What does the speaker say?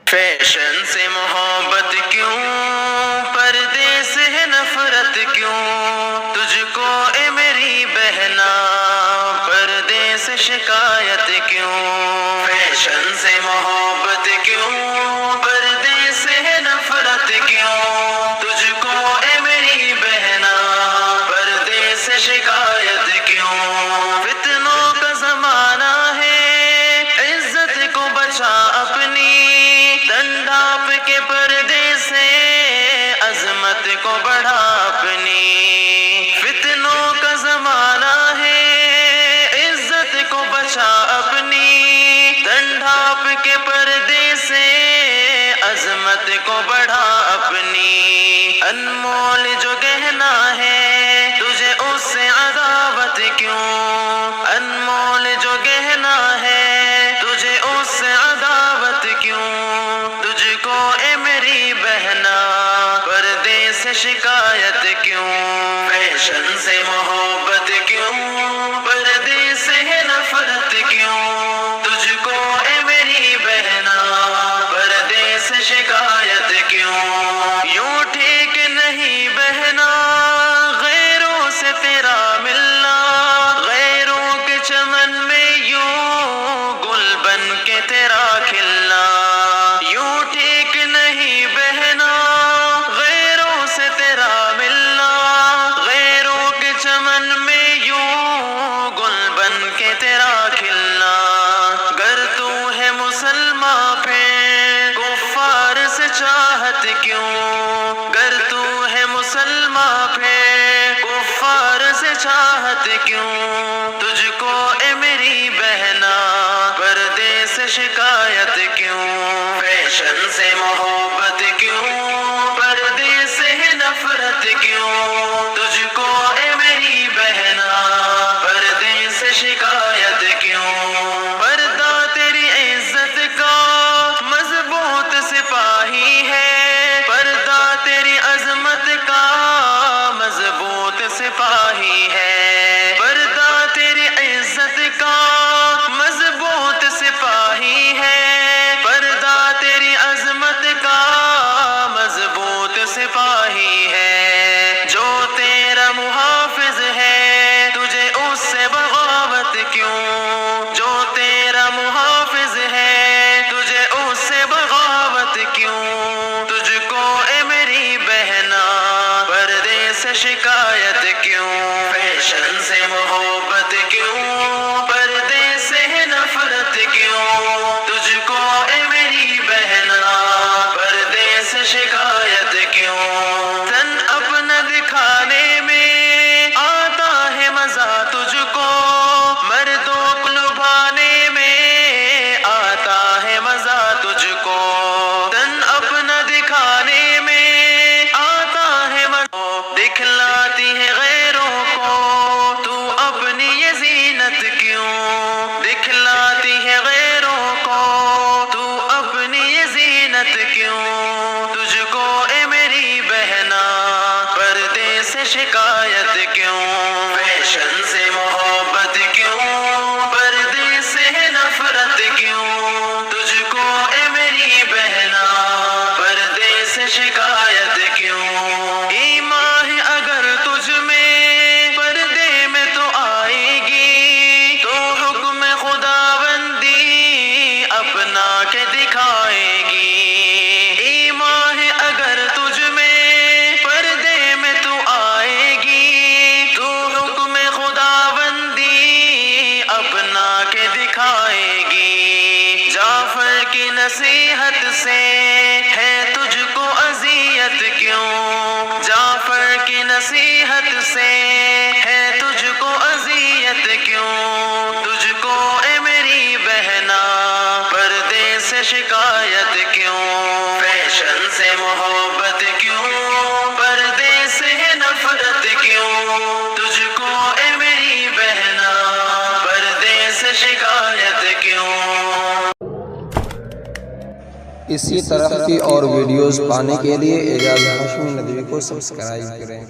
Fashion سے محبت کیوں، پردیس ہے نفرت کیوں، تجھ کو اے میری بہنا پردے سے شکایت کیوں؟ فیشن سے محبت کیوں، پردے سے ہے نفرت کیوں، تجھ کو اے میری بہنا پردے سے شکایت کیوں؟ فتنوں کا زمانہ ہے، عزت کو بچا اپنی، تن ڈھانپ کے پردے سے عظمت کو بڑھا اپنی۔ فتنوں کا زمانہ ہے، عزت کو بچا اپنی، تن ڈھانپ کے پردے سے عظمت کو بڑھا اپنی۔ انمول جو گہنا ہے تجھے اس سے عداوت کیوں؟ انمول جو گہنا ہے تجھے اس سے عداوت کیوں؟ تجھ کو اے میری بہنا پردے سے شکایت کیوں؟ فیشن سے محبت کیوں، پردے سے ہے نفرت کیوں؟ تجھ کو اے میری بہنا پردے سے شکایت کیوں؟ یوں ٹھیک نہیں بہنا غیروں سے تیرا ملنا، غیروں کے چمن میں یوں گل بن کے تیرا کھلنا۔ یوں ٹھیک نہیں بہنا غیروں سے تیرا ملنا، غیروں کے چمن میں یوں گل بن کے تیرا کھلنا۔ گر تو ہے مسلمان پھر کفار سے چاہت کیوں؟ گر تو ہے مسلمان پھر کفار سے چاہت کیوں؟ تجھ کو اے میری بہنا پردے سے شکایت کیوں؟ فیشن سے محبت کیوں، پردے سے ہے نفرت کیوں؟ تجھ کو اے میری بہنا پردے سے شکایت کیوں؟ پردہ تیری عزت کا مضبوط سپاہی ہے، پردہ تیری عظمت کا مضبوط سپاہی ہے، پردہ تیری عزت کا مضبوط سپاہی ہے، پردہ تیری عظمت کا مضبوط سپاہی ہے۔ جو تیرا محافظ ہے تجھے اس سے بغاوت کیوں؟ جو تیرا محافظ ہے تجھے اس سے بغاوت کیوں؟ تجھ کو اے میری بہنا پردے سے شکایت کیوں؟ فیشن سے محبت کیوں، پردے سے ہے نفرت کیوں؟ تجھ کو اے میری بہنا پردے سے شکایت کیوں؟ تن اپنا دکھانے میں آتا ہے مزہ تجھ کو، مردوں کو لبھانے میں آتا ہے مزہ تجھ کو، تن اپنا دکھانے میں آتا ہے مزہ، دکھلاتی ہے غیروں کو تو اپنی یہ زینت کیوں؟ دکھلاتی ہے غیروں کو تو اپنی یہ زینت کیوں؟ تجھ کو اے میری بہنا پردے سے شکایت کیوں؟ فیشن سے محبت کیوں، پردے سے ہے نفرت کیوں؟ تجھ کو اے میری بہنا پردے سے شکایت کیوں؟ ایمان ہے اگر تجھ میں پردے میں تو آئے گی، تو حکم خداوندی اپنا کے دکھائے گی۔ ایمان ہے اگر تجھ میں پردے میں تو آئے گی، تو حکم خداوندی اپنا کے دکھائے گی۔ جعفر کی نصیحت سے ہے تجھ کو اذیت کیوں؟ جعفر کی نصیحت سے ہے تجھ کو اذیت کیوں؟ تجھ کو اے میری بہنا پردے سے شکایت کیوں؟ فیشن سے محبت کیوں، پردے سے ہے نفرت کیوں؟ تجھ کو اے میری بہنا پردے سے شکایت کیوں؟ اسی طرح کی اور ویڈیوز پانے کے لیے اعجاز ہاشمی ندوی کو سبسکرائب کریں۔